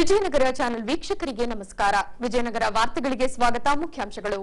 Vijayanagara channel ವೀಕ್ಷಕರಿಗೆ ನಮಸ್ಕಾರ. ವಿಜಯನಗರ ವಾರ್ತೆಗಳಿಗೆ ಸ್ವಾಗತ. ಮುಖ್ಯಾಂಶಗಳು.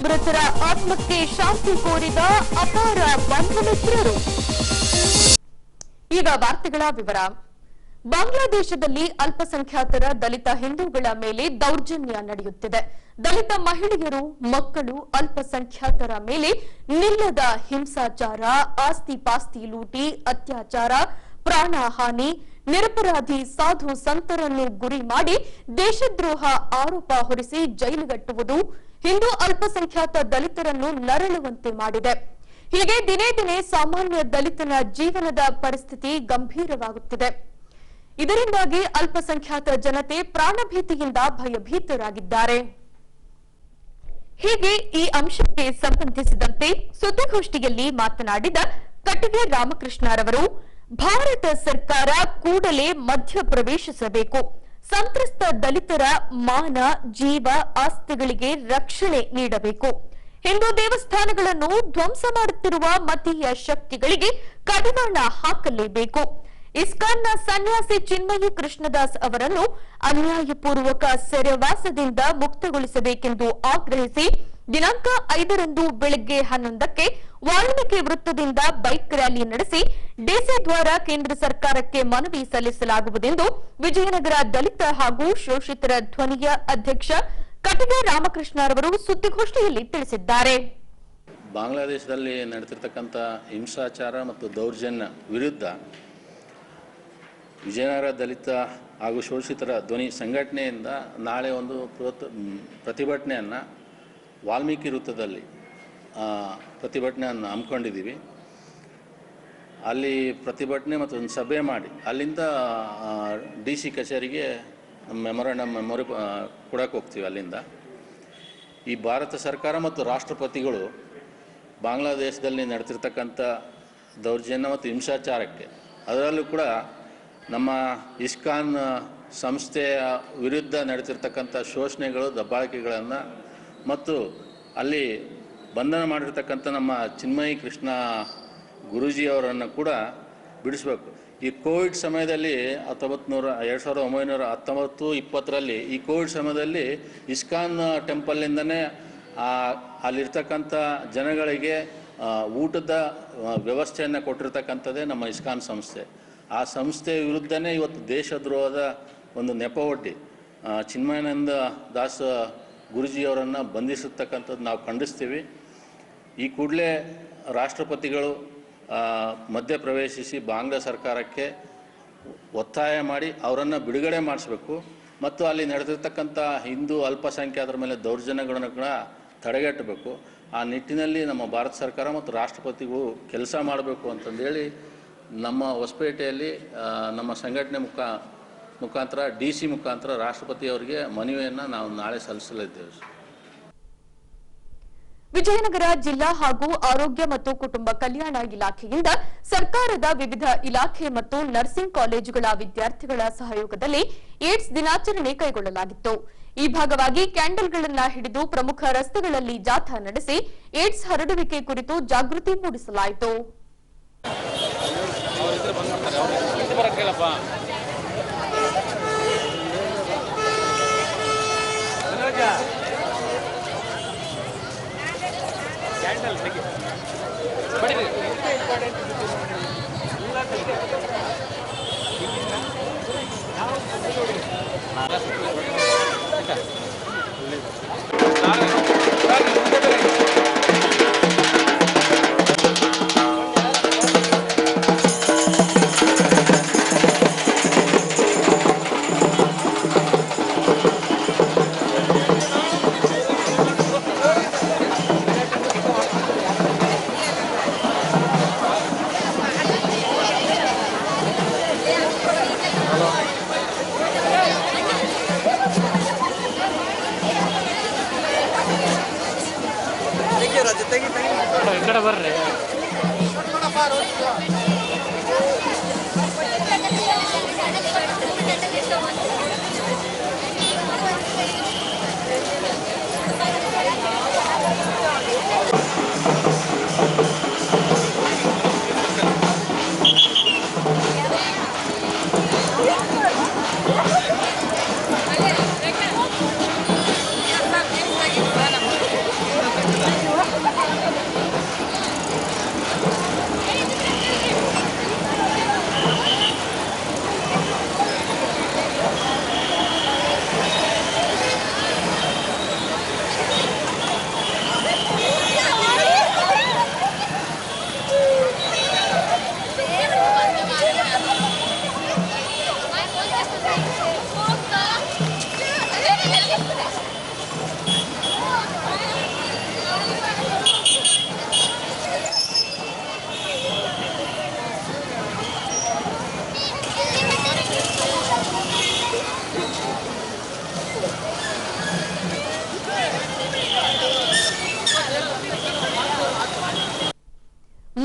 ಮೃತರ ಆತ್ಮಕ್ಕೆ ಶಾಂತಿ ಕೋರಿದ ಅಪಾರ ಬಂಧುಮಿತ್ರರು. ಈಗ ವಾರ್ತೆಗಳ ವಿವರ. ಬಾಂಗ್ಲಾದೇಶದಲ್ಲಿ ಅಲ್ಪಸಂಖ್ಯಾತರ ದಲಿತ ಹಿಂದೂಗಳ ಮೇಲೆ ದೌರ್ಜನ್ಯ ನಡೆಯುತ್ತಿದೆ. ದಲಿತ ಮಹಿಳೆಯರು, ಮಕ್ಕಳು, ಅಲ್ಪಸಂಖ್ಯಾತರ ಮೇಲೆ ನಿಲ್ಲದ ಹಿಂಸಾಚಾರ, ಆಸ್ತಿ ಪಾಸ್ತಿ ಲೂಟಿ, ಅತ್ಯಾಚಾರ, ಪ್ರಾಣಹಾನಿ, ನಿರಪರಾಧಿ ಸಾಧು ಸಂತರನ್ನು ಗುರಿ ಮಾಡಿ ದೇಶದ್ರೋಹ ಆರೋಪ ಹೊರಿಸಿ ಜೈಲಿಗಟ್ಟುವುದು ಹಿಂದೂ ಅಲ್ಪಸಂಖ್ಯಾತ ದಲಿತರನ್ನು ನರಳುವಂತೆ ಮಾಡಿದೆ. ಹೀಗೆ ದಿನೇ ದಿನೇ ಸಾಮಾನ್ಯ ದಲಿತನ ಜೀವನದ ಪರಿಸ್ಥಿತಿ ಗಂಭೀರವಾಗುತ್ತಿದೆ. ಇದರಿಂದಾಗಿ ಅಲ್ಪಸಂಖ್ಯಾತ ಜನತೆ ಪ್ರಾಣಭೀತಿಯಿಂದ ಭಯಭೀತರಾಗಿದ್ದಾರೆ. ಹೀಗೆ ಈ ಅಂಶಕ್ಕೆ ಸಂಬಂಧಿಸಿದಂತೆ ಸುದ್ದಿಗೋಷ್ಠಿಯಲ್ಲಿ ಮಾತನಾಡಿದ ಕಟ್ಟಿಗೆ ರಾಮಕೃಷ್ಣರವರು, ಭಾರತ ಸರ್ಕಾರ ಕೂಡಲೇ ಮಧ್ಯಪ್ರವೇಶಿಸಬೇಕು. ಸಂತ್ರಸ್ತ ದಲಿತರ ಮಾನ, ಜೀವ, ಆಸ್ತಿಗಳಿಗೆ ರಕ್ಷಣೆ ನೀಡಬೇಕು. ಹಿಂದೂ ದೇವಸ್ಥಾನಗಳನ್ನು ಧ್ವಂಸ ಮಾಡುತ್ತಿರುವ ಮತೀಯ ಶಕ್ತಿಗಳಿಗೆ ಕಡಿವಾಣ ಹಾಕಲೇಬೇಕು. ಇಸ್ಕಾನ್ನ ಸನ್ಯಾಸಿ ಚಿನ್ಮಯಿ ಕೃಷ್ಣದಾಸ್ ಅವರನ್ನು ಅನ್ಯಾಯಪೂರ್ವಕ ಸೆರೆವಾಸದಿಂದ ಮುಕ್ತಗೊಳಿಸಬೇಕೆಂದು ಆಗ್ರಹಿಸಿ ದಿನಾಂಕ 5ರಂದು ಬೆಳಗ್ಗೆ 11ಕ್ಕೆ ವಾಲ್ಮೀಕಿ ವೃತ್ತದಿಂದ ಬೈಕ್ ರ್ಯಾಲಿ ನಡೆಸಿ ಡಿಸಿ ದ್ವಾರ ಕೇಂದ್ರ ಸರ್ಕಾರಕ್ಕೆ ಮನವಿ ಸಲ್ಲಿಸಲಾಗುವುದೆಂದು ವಿಜಯನಗರ ದಲಿತ ಹಾಗೂ ಶೋಷಿತರ ಧ್ವನಿಯ ಅಧ್ಯಕ್ಷ ಕಟ್ಟಿಗೆ ರಾಮಕೃಷ್ಣರವರು ಸುದ್ದಿಗೋಷ್ಠಿಯಲ್ಲಿ ತಿಳಿಸಿದ್ದಾರೆ. ಬಾಂಗ್ಲಾದೇಶದಲ್ಲಿ ನಡೆದಿರತಕ್ಕಂಥ ಹಿಂಸಾಚಾರ ಮತ್ತು ದೌರ್ಜನ್ಯ ವಿರುದ್ಧ ವಿಜಯನಗರ ದಲಿತ ಹಾಗೂ ಶೋಷಿತರ ಧ್ವನಿ ಸಂಘಟನೆಯಿಂದ ನಾಳೆ ಒಂದು ಪ್ರತಿಭಟನೆಯನ್ನು ವಾಲ್ಮೀಕಿ ವೃತ್ತದಲ್ಲಿ ಪ್ರತಿಭಟನೆಯನ್ನು ಹಮ್ಮಿಕೊಂಡಿದ್ದೀವಿ. ಅಲ್ಲಿ ಪ್ರತಿಭಟನೆ ಮತ್ತು ಒಂದು ಸಭೆ ಮಾಡಿ ಅಲ್ಲಿಂದ DC ಕಚೇರಿಗೆ ಮೆಮೊರಿ ಕೊಡಕ್ಕೆ ಹೋಗ್ತೀವಿ. ಅಲ್ಲಿಂದ ಈ ಭಾರತ ಸರ್ಕಾರ ಮತ್ತು ರಾಷ್ಟ್ರಪತಿಗಳು ಬಾಂಗ್ಲಾದೇಶದಲ್ಲಿ ನಡೆದಿರ್ತಕ್ಕಂಥ ದೌರ್ಜನ್ಯ ಮತ್ತು ಹಿಂಸಾಚಾರಕ್ಕೆ, ಅದರಲ್ಲೂ ಕೂಡ ನಮ್ಮ ಇಸ್ಕಾನ್ ಸಂಸ್ಥೆಯ ವಿರುದ್ಧ ನಡೆದಿರ್ತಕ್ಕಂಥ ಶೋಷಣೆಗಳು, ದಬ್ಬಾಳಿಕೆಗಳನ್ನು ಮತ್ತು ಅಲ್ಲಿ ಬಂಧನ ಮಾಡಿರ್ತಕ್ಕಂಥ ನಮ್ಮ ಚಿನ್ಮಯಿ ಕೃಷ್ಣ ಗುರೂಜಿಯವರನ್ನು ಕೂಡ ಬಿಡಿಸಬೇಕು. ಈ ಕೋವಿಡ್ ಸಮಯದಲ್ಲಿ 1919-20 ಈ ಕೋವಿಡ್ ಸಮಯದಲ್ಲಿ ಇಸ್ಕಾನ್ ಟೆಂಪಲ್ನಿಂದನೇ ಅಲ್ಲಿರ್ತಕ್ಕಂಥ ಜನಗಳಿಗೆ ಊಟದ ವ್ಯವಸ್ಥೆಯನ್ನು ಕೊಟ್ಟಿರ್ತಕ್ಕಂಥದ್ದೇ ನಮ್ಮ ಇಸ್ಕಾನ್ ಸಂಸ್ಥೆ. ಆ ಸಂಸ್ಥೆಯ ವಿರುದ್ಧನೇ ಇವತ್ತು ದೇಶದ್ರೋಹದ ಒಂದು ನೆಪ ಒಡ್ಡಿ ಚಿನ್ಮಯಾನಂದ ದಾಸ್ ಗುರೂಜಿಯವರನ್ನು ಬಂಧಿಸತಕ್ಕಂಥದ್ದು ನಾವು ಖಂಡಿಸ್ತೀವಿ. ಈ ಕೂಡಲೇ ರಾಷ್ಟ್ರಪತಿಗಳು ಮಧ್ಯಪ್ರವೇಶಿಸಿ ಬಾಂಗ್ಲಾ ಸರ್ಕಾರಕ್ಕೆ ಒತ್ತಾಯ ಮಾಡಿ ಅವರನ್ನು ಬಿಡುಗಡೆ ಮಾಡಿಸಬೇಕು ಮತ್ತು ಅಲ್ಲಿ ನಡೆದಿರ್ತಕ್ಕಂಥ ಹಿಂದೂ ಅಲ್ಪಸಂಖ್ಯಾತರ ಮೇಲೆ ದೌರ್ಜನ್ಯಗಳನ್ನು ಕೂಡ ತಡೆಗಟ್ಟಬೇಕು. ಆ ನಿಟ್ಟಿನಲ್ಲಿ ನಮ್ಮ ಭಾರತ ಸರ್ಕಾರ ಮತ್ತು ರಾಷ್ಟ್ರಪತಿಗಳು ಕೆಲಸ ಮಾಡಬೇಕು ಅಂತಂದೇಳಿ ನಮ್ಮ ಹೊಸಪೇಟೆಯಲ್ಲಿ ನಮ್ಮ ಸಂಘಟನೆ ಮುಖಾಂತರ DC ಮುಖಾಂತರ ರಾಷ್ಟ್ರಪತಿಯವರಿಗೆ ಮನವಿಯನ್ನು ನಾವು ನಾಳೆ ಸಲ್ಲಿಸಲಿದ್ದೇವೆ. ವಿಜಯನಗರ ಜಿಲ್ಲಾ ಹಾಗೂ ಆರೋಗ್ಯ ಮತ್ತು ಕುಟುಂಬ ಕಲ್ಯಾಣ ಇಲಾಖೆಯಿಂದ ಸರ್ಕಾರದ ವಿವಿಧ ಇಲಾಖೆ ಮತ್ತು ನರ್ಸಿಂಗ್ ಕಾಲೇಜುಗಳ ವಿದ್ಯಾರ್ಥಿಗಳ ಸಹಯೋಗದಲ್ಲಿ ಏಡ್ಸ್ ದಿನಾಚರಣೆ ಕೈಗೊಳ್ಳಲಾಗಿತ್ತು. ಈ ಭಾಗವಾಗಿ ಕ್ಯಾಂಡಲ್ಗಳನ್ನು ಹಿಡಿದು ಪ್ರಮುಖ ರಸ್ತೆಗಳಲ್ಲಿ ಜಾಥಾ ನಡೆಸಿ ಏಡ್ಸ್ ಹರಡುವಿಕೆ ಕುರಿತು ಜಾಗೃತಿ ಮೂಡಿಸಲಾಯಿತು. ಈ ಕಡೆ ಬರ್ರಿ.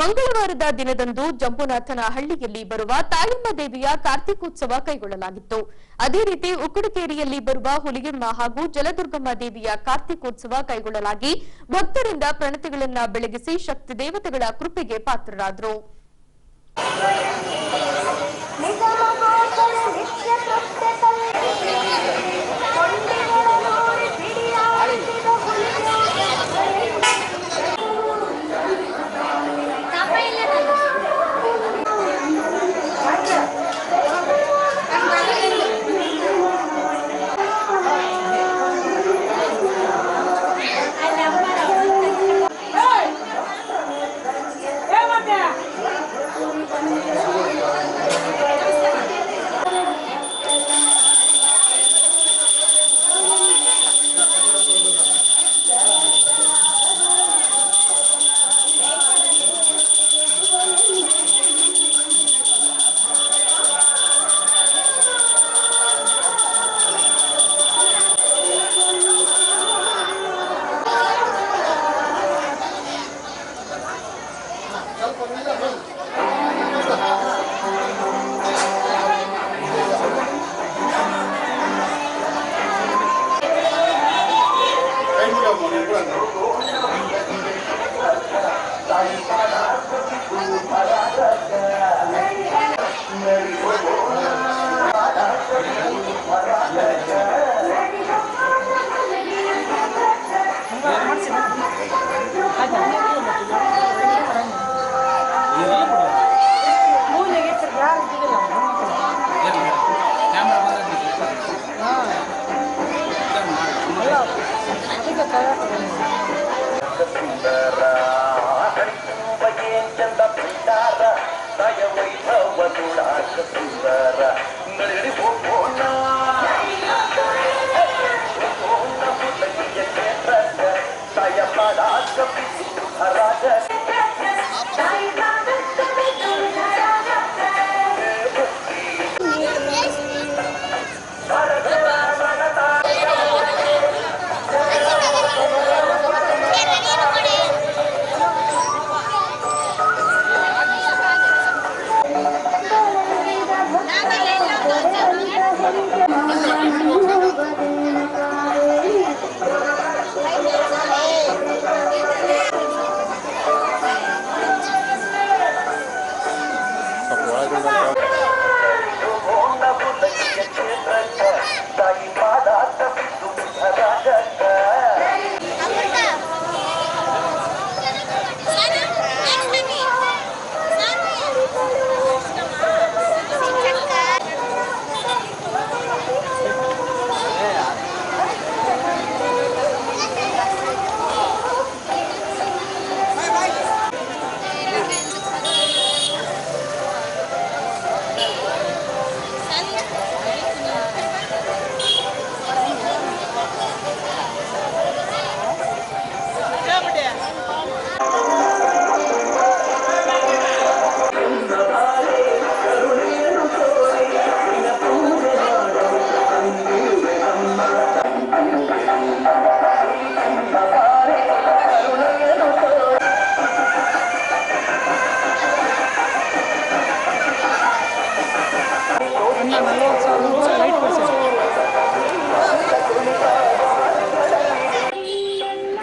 ಮಂಗಳವಾರದ ದಿನದಂದು ಜಂಬುನಾಥನಹಳ್ಳಿಯಲ್ಲಿ ಬರುವ ತಾಯಮ್ಮ ದೇವಿಯ ಕಾರ್ತಿಕೋತ್ಸವ ಕೈಗೊಳ್ಳಲಾಗಿತ್ತು. ಅದೇ ರೀತಿ ಉಕ್ಕಡಕೇರಿಯಲ್ಲಿ ಬರುವ ಹುಲಿಗೆಮ್ಮ ಹಾಗೂ ಜಲದುರ್ಗಮ್ಮ ದೇವಿಯ ಕಾರ್ತಿಕೋತ್ಸವ ಕೈಗೊಳ್ಳಲಾಗಿ ಭಕ್ತರಿಂದ ಪ್ರಣತಿಗಳನ್ನು ಬೆಳಗಿಸಿ ಶಕ್ತಿ ದೇವತೆಗಳ ಕೃಪೆಗೆ ಪಾತ್ರರಾದರು.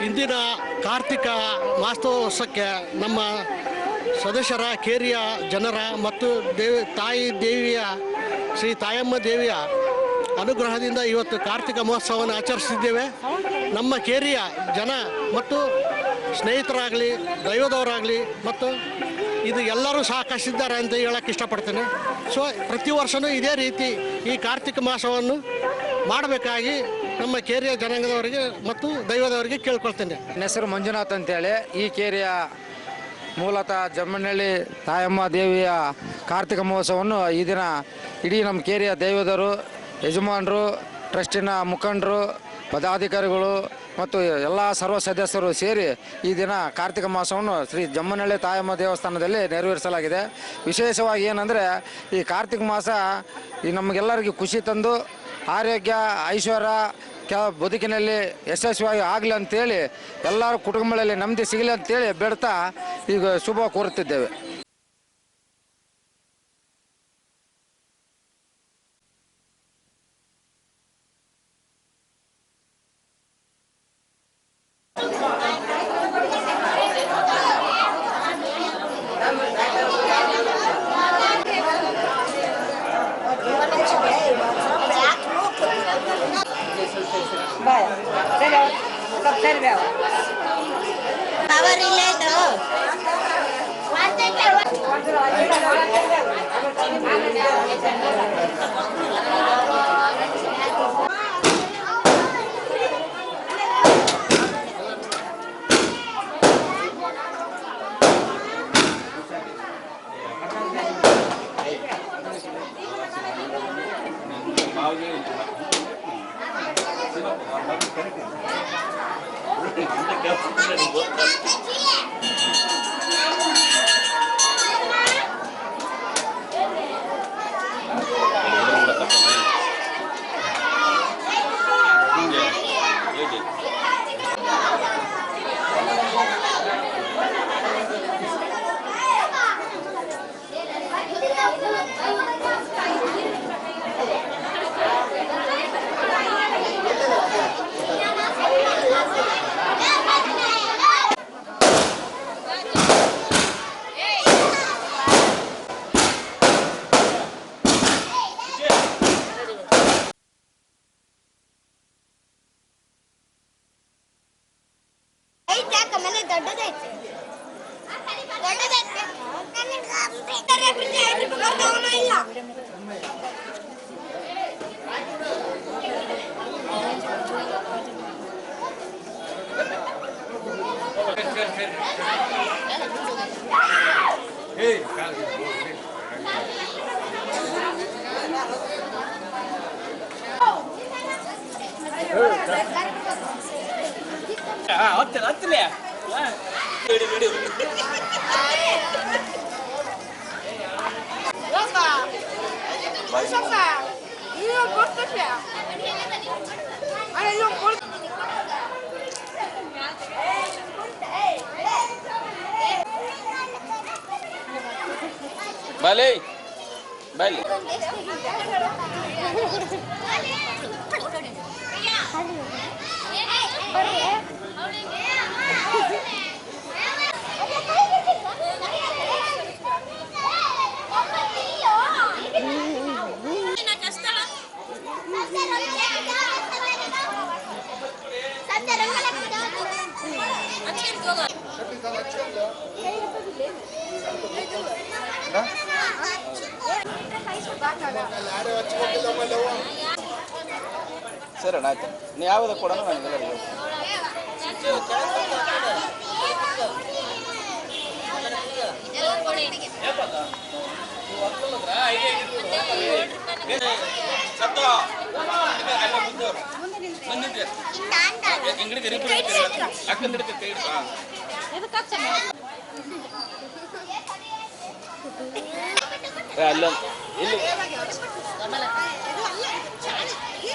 ಇಂದಿನ ಕಾರ್ತಿಕ ಮಾಸೋತ್ಸವಕ್ಕೆ ನಮ್ಮ ಸದಸ್ಯರ ಕೇರಿಯ ಜನರ ಮತ್ತು ತಾಯಿ ದೇವಿಯ ಶ್ರೀ ತಾಯಮ್ಮ ದೇವಿಯ ಅನುಗ್ರಹದಿಂದ ಇವತ್ತು ಕಾರ್ತಿಕ ಮಹೋತ್ಸವವನ್ನು ಆಚರಿಸಿದ್ದೇವೆ. ನಮ್ಮ ಕೇರಿಯ ಜನ ಮತ್ತು ಸ್ನೇಹಿತರಾಗಲಿ ದೈವದವರಾಗಲಿ ಮತ್ತು ಇದು ಎಲ್ಲರೂ ಸಹಕರಿಸಿದ್ದಾರೆ ಅಂತ ಹೇಳಕ್ಕೆ ಇಷ್ಟಪಡ್ತೇನೆ. ಸೊ ಪ್ರತಿ ವರ್ಷವೂ ಇದೇ ರೀತಿ ಈ ಕಾರ್ತಿಕ ಮಾಸವನ್ನು ಮಾಡಬೇಕಾಗಿ ನಮ್ಮ ಕೇರಿಯ ಜನಾಂಗದವರಿಗೆ ಮತ್ತು ದೈವದವರಿಗೆ ಕೇಳ್ಕೊಳ್ತೇನೆ. ನನ್ನ ಹೆಸರು ಮಂಜುನಾಥ್ ಅಂತೇಳಿ. ಈ ಕೇರಿಯ ಮೂಲತಃ ಜಮ್ಮನಹಳ್ಳಿ ತಾಯಮ್ಮ ದೇವಿಯ ಕಾರ್ತಿಕ ಮಹೋತ್ಸವವನ್ನು ಈ ದಿನ ಇಡೀ ನಮ್ಮ ಕೇರಿಯ ದೈವದವರು, ಯಜಮಾನರು, ಟ್ರಸ್ಟಿನ ಮುಖಂಡರು, ಪದಾಧಿಕಾರಿಗಳು ಮತ್ತು ಎಲ್ಲ ಸರ್ವ ಸದಸ್ಯರು ಸೇರಿ ಈ ದಿನ ಕಾರ್ತಿಕ ಮಾಸವನ್ನು ಶ್ರೀ ಜಮ್ಮನಹಳ್ಳಿ ತಾಯಮ್ಮ ದೇವಸ್ಥಾನದಲ್ಲಿ ನೆರವೇರಿಸಲಾಗಿದೆ. ವಿಶೇಷವಾಗಿ ಏನಂದರೆ ಈ ಕಾರ್ತಿಕ ಮಾಸ ಈ ನಮಗೆಲ್ಲರಿಗೂ ಖುಷಿ ತಂದು ಆರೋಗ್ಯ ಐಶ್ವರ್ಯ ಬದುಕಿನಲ್ಲಿ ಯಶಸ್ವಿಯಾಗಿ ಆಗಲಿ ಅಂತೇಳಿ ಎಲ್ಲರ ಕುಟುಂಬಗಳಲ್ಲಿ ನೆಮ್ಮದಿ ಸಿಗಲಿ ಅಂತೇಳಿ ಬೇಡ್ತಾ ಈಗ ಶುಭ ಕೋರುತ್ತಿದ್ದೇವೆ. Balik. Balik. ಸರಿ ಆಯ್ತು. ನೀವು ಯಾವ್ದು ಕೊಡೋಣ ನನಗೆಲ್ಲರಿಗೂ. ಅಲ್ಲ ಇಲ್ಲಿ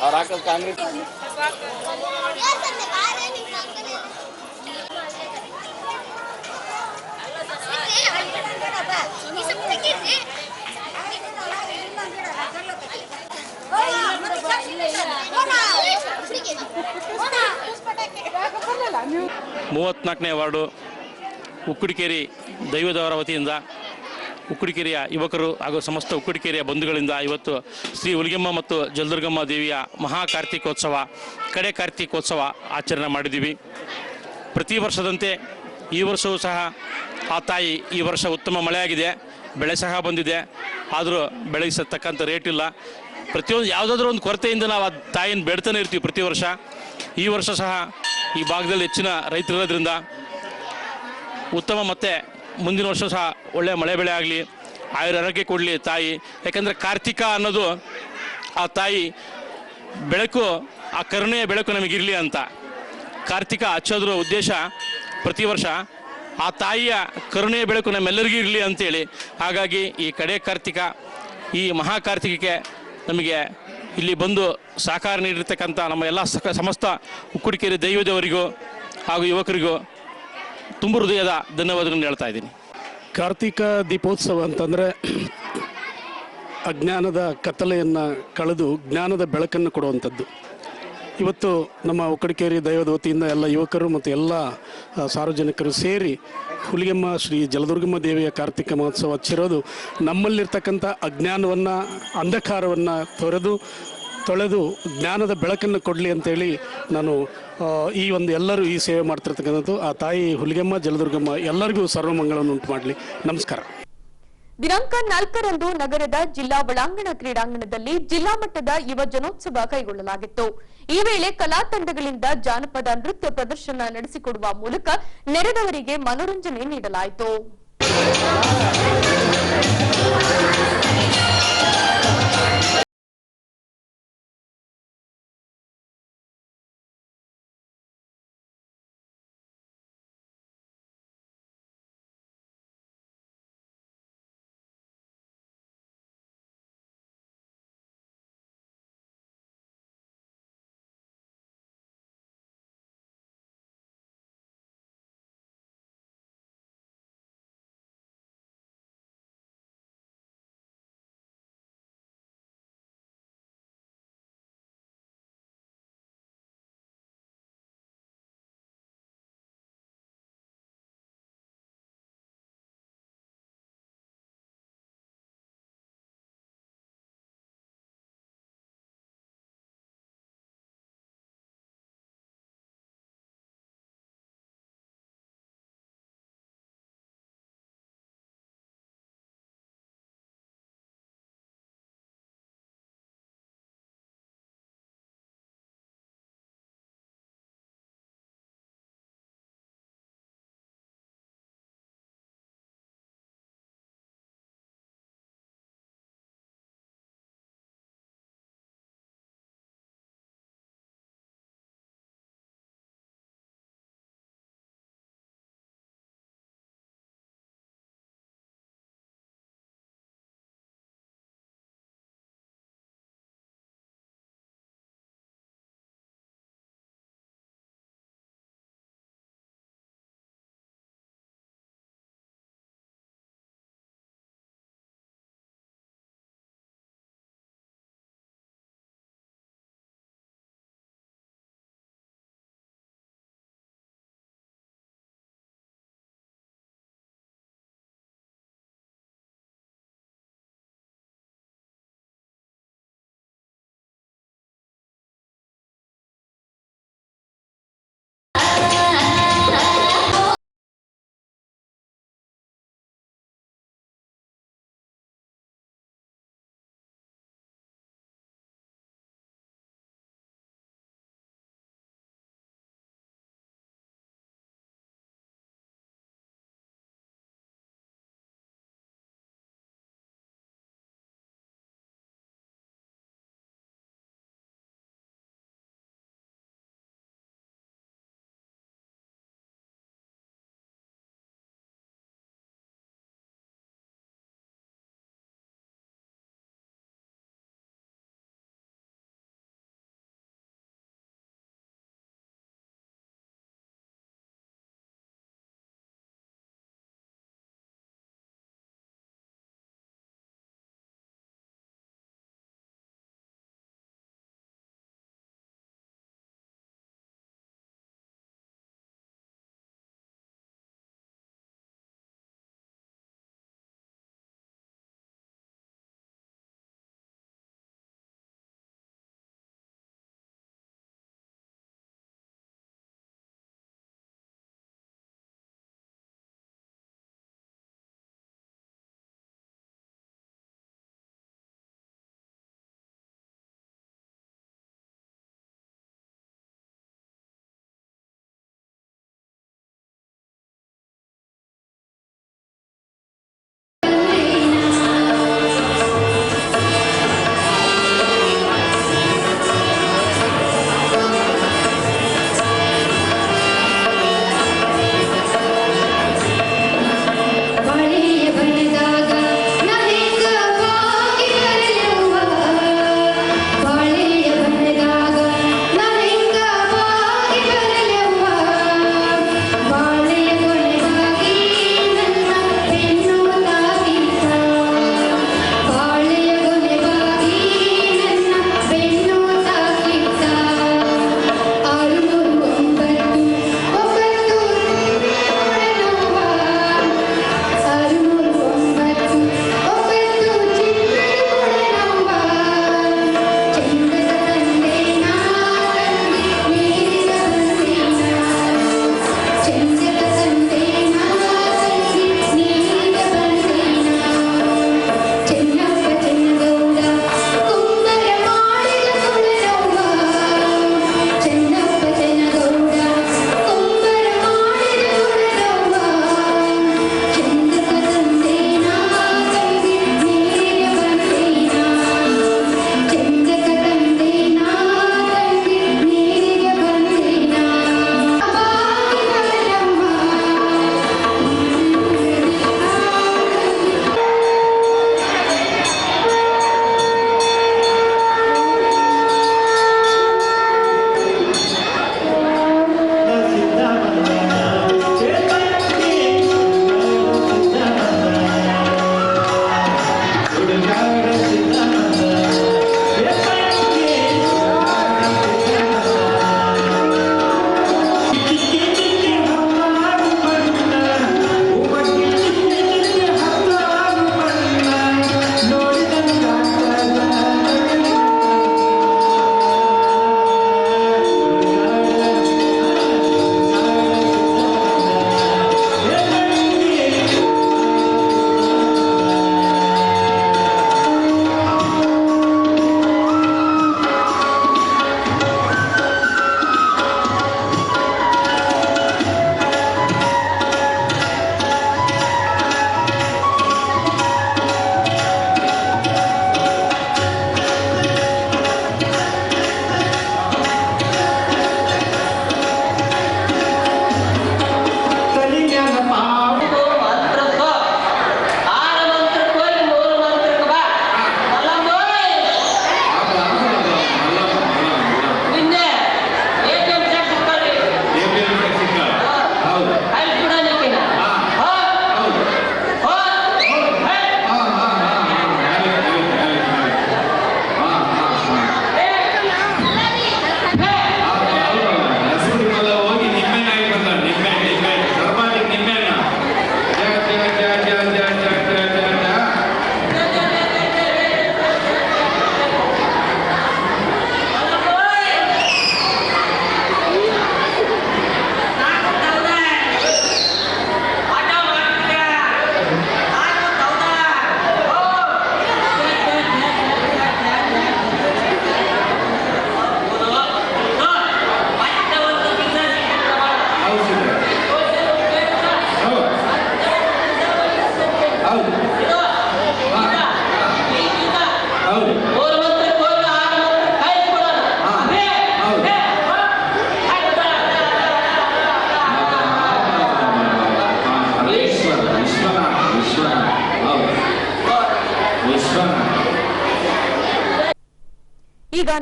ಅವ್ರು ಹಾಕಲ್ ಕಾಂಗ್ರೆಸ್ 34ನೇ ವಾರ್ಡು ಉಕ್ಕುಡಿಕೇರಿ ದೈವದವರ ವತಿಯಿಂದ ಉಕ್ಕುಡಿಕೇರಿಯ ಯುವಕರು ಹಾಗೂ ಸಮಸ್ತ ಉಕ್ಕುಡಿಕೇರಿಯ ಬಂಧುಗಳಿಂದ ಇವತ್ತು ಶ್ರೀ ಹುಲಿಗೆಮ್ಮ ಮತ್ತು ಜಲದುರ್ಗಮ್ಮ ದೇವಿಯ ಮಹಾ ಕಾರ್ತಿಕೋತ್ಸವ ಕಡೆ ಕಾರ್ತಿಕೋತ್ಸವ ಆಚರಣೆ ಮಾಡಿದ್ದೀವಿ. ಪ್ರತಿ ವರ್ಷದಂತೆ ಈ ವರ್ಷವೂ ಸಹ ಆ ತಾಯಿ ಈ ವರ್ಷ ಉತ್ತಮ ಮಳೆಯಾಗಿದೆ, ಬೆಳೆ ಸಹ ಬಂದಿದೆ. ಆದರೂ ಬೆಳೆಗೆ ತಕ್ಕಂಥ ರೇಟ್ ಇಲ್ಲ. ಪ್ರತಿಯೊಂದು ಯಾವುದಾದ್ರೂ ಒಂದು ಕೊರತೆಯಿಂದ ನಾವು ಆ ತಾಯಿನ ಬೇಡ್ತಾನೆ ಇರ್ತೀವಿ ಪ್ರತಿ ವರ್ಷ. ಈ ವರ್ಷ ಸಹ ಈ ಭಾಗದಲ್ಲಿ ಹೆಚ್ಚಿನ ರೈತರಿರೋದ್ರಿಂದ ಉತ್ತಮ ಮತ್ತು ಮುಂದಿನ ವರ್ಷ ಸಹ ಒಳ್ಳೆಯ ಮಳೆ ಬೆಳೆ ಆಗಲಿ, ಆರೋಗ್ಯ ಕೊಡಲಿ ತಾಯಿ. ಯಾಕಂದರೆ ಕಾರ್ತಿಕ ಅನ್ನೋದು ಆ ತಾಯಿ ಬೆಳಕು, ಆ ಕರುಣೆಯ ಬೆಳಕು ನಮಗಿರಲಿ ಅಂತ ಕಾರ್ತಿಕ ಹಚ್ಚೋದ್ರ ಉದ್ದೇಶ ಪ್ರತಿ ವರ್ಷ ಆ ತಾಯಿಯ ಕರುಣೆಯ ಬೆಳಕು ನಮ್ಮೆಲ್ಲರಿಗೂ ಇರಲಿ ಅಂತೇಳಿ. ಹಾಗಾಗಿ ಈ ಕಡೆ ಕಾರ್ತಿಕ, ಈ ಮಹಾಕಾರ್ತಿಕಕ್ಕೆ ನಮಗೆ ಇಲ್ಲಿ ಬಂದು ಸಹಕಾರ ನೀಡಿರ್ತಕ್ಕಂಥ ನಮ್ಮ ಎಲ್ಲ ಸಮಸ್ತ ಉಕ್ಕುಡಿಕೇರಿ ದೈವದವರಿಗೂ ಹಾಗೂ ಯುವಕರಿಗೂ ತುಂಬ ಹೃದಯದ ಧನ್ಯವಾದಗಳನ್ನು ಹೇಳ್ತಾ ಇದ್ದೀನಿ. ಕಾರ್ತಿಕ ದೀಪೋತ್ಸವ ಅಂತಂದರೆ ಅಜ್ಞಾನದ ಕತ್ತಲೆಯನ್ನು ಕಳೆದು ಜ್ಞಾನದ ಬೆಳಕನ್ನು ಕೊಡುವಂಥದ್ದು. ಇವತ್ತು ನಮ್ಮ ಉಕ್ಕಡಿಕೇರಿ ದೈವದ ವತಿಯಿಂದ ಎಲ್ಲ ಯುವಕರು ಮತ್ತು ಎಲ್ಲ ಸಾರ್ವಜನಿಕರು ಸೇರಿ ಹುಲಿಗೆಮ್ಮ ಶ್ರೀ ಜಲದುರ್ಗಮ್ಮ ದೇವಿಯ ಕಾರ್ತಿಕ ಮಹೋತ್ಸವ ಹಚ್ಚಿರೋದು ನಮ್ಮಲ್ಲಿರ್ತಕ್ಕಂಥ ಅಜ್ಞಾನವನ್ನು, ಅಂಧಕಾರವನ್ನು ತೊಳೆದು ಜ್ಞಾನದ ಬೆಳಕನ್ನು ಕೊಡಲಿ ಅಂತೇಳಿ ನಾನು ಈ ಒಂದು ಎಲ್ಲರೂ ಈ ಸೇವೆ ಮಾಡ್ತಿರ್ತಕ್ಕಂಥದ್ದು ಆ ತಾಯಿ ಹುಲಿಗೆಮ್ಮ ಜಲದುರ್ಗಮ್ಮ ಎಲ್ಲರಿಗೂ ಸರ್ವಮಂಗಳವನ್ನು ಉಂಟು ಮಾಡಲಿ. ನಮಸ್ಕಾರ. ದಿನಾಂಕ 4ರಂದು ನಗರದ ಜಿಲ್ಲಾ ಒಳಾಂಗಣ ಕ್ರೀಡಾಂಗಣದಲ್ಲಿ ಜಿಲ್ಲಾ ಮಟ್ಟದ ಯುವ ಜನೋತ್ಸವ ಕೈಗೊಳ್ಳಲಾಗಿತ್ತು. ಈ ವೇಳೆ ಕಲಾ ತಂಡಗಳಿಂದ ಜಾನಪದ ನೃತ್ಯ ಪ್ರದರ್ಶನ ನಡೆಸಿಕೊಡುವ ಮೂಲಕ ನೆರೆದವರಿಗೆ ಮನೋರಂಜನೆ ನೀಡಲಾಯಿತು.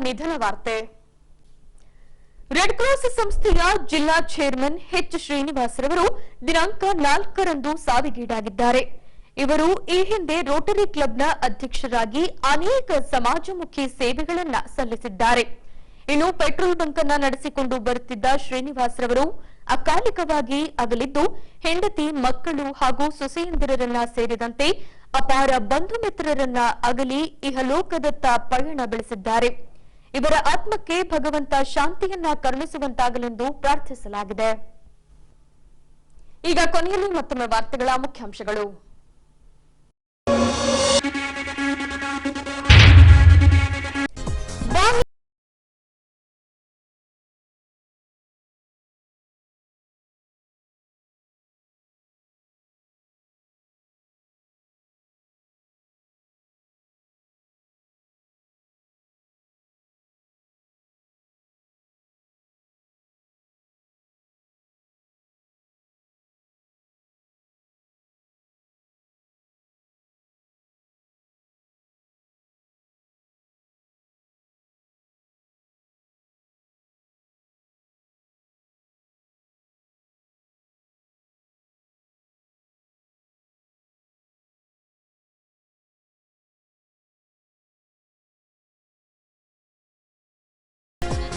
ನಿಧನ ವಾರ್ತೆ. ರೆಡ್ ಕ್ರಾಸ್ ಸಂಸ್ಥೆಯ ಜಿಲ್ಲಾ ಚೇರ್ಮನ್ ಎಚ್ ಶ್ರೀನಿವಾಸರವರು ದಿನಾಂಕ 4ರಂದು ಸಾವಿಗೀಡಾಗಿದ್ದಾರೆ. ಇವರು ಈ ಹಿಂದೆ ರೋಟರಿ ಕ್ಲಬ್ನ ಅಧ್ಯಕ್ಷರಾಗಿ ಅನೇಕ ಸಮಾಜಮುಖಿ ಸೇವೆಗಳನ್ನು ಸಲ್ಲಿಸಿದ್ದಾರೆ. ಇನ್ನು ಪೆಟ್ರೋಲ್ ಬಂಕ್ ಅನ್ನ ನಡೆಸಿಕೊಂಡು ಬರುತ್ತಿದ್ದ ಶ್ರೀನಿವಾಸರವರು ಅಕಾಲಿಕವಾಗಿ ಅಗಲಿದ್ದು ಹೆಂಡತಿ, ಮಕ್ಕಳು ಹಾಗೂ ಸೊಸೆಯಂದಿರರನ್ನ ಸೇರಿದಂತೆ ಅಪಾರ ಬಂಧು ಮಿತ್ರರನ್ನ ಅಗಲಿ ಇಹಲೋಕದತ್ತ ಪಯಣ ಬೆಳೆಸಿದ್ದಾರೆ. ಇವರ ಆತ್ಮಕ್ಕೆ ಭಗವಂತ ಶಾಂತಿಯನ್ನ ಕರುಣಿಸುವಂತಾಗಲೆಂದು ಪ್ರಾರ್ಥಿಸಲಾಗಿದೆ. ಈಗ ಕೊನೆಯಲ್ಲಿ ಮತ್ತೊಮ್ಮೆ ವಾರ್ತೆಗಳ ಮುಖ್ಯಾಂಶಗಳು.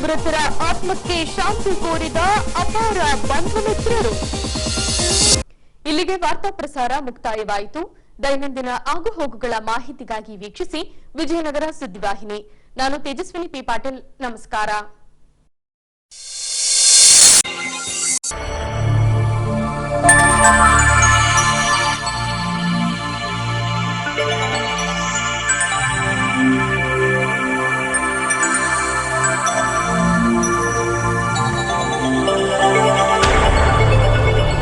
ಮೃತರ ಆತ್ಮಕ್ಕೆ ಶಾಂತಿ ಕೋರಿದ ಅಪಾರ ಬಂಧು ಮಿತ್ರರು. ಇಲ್ಲಿಗೆ ವಾರ್ತಾ ಪ್ರಸಾರ ಮುಕ್ತಾಯವಾಯಿತು. ದೈನಂದಿನ ಆಗುಹೋಗುಗಳ ಮಾಹಿತಿಗಾಗಿ ವೀಕ್ಷಿಸಿ ವಿಜಯನಗರ ಸುದ್ದಿವಾಹಿನಿ. ನಾನು ತೇಜಸ್ವಿನಿ ಪಿ ಪಾಟೀಲ್. ನಮಸ್ಕಾರ.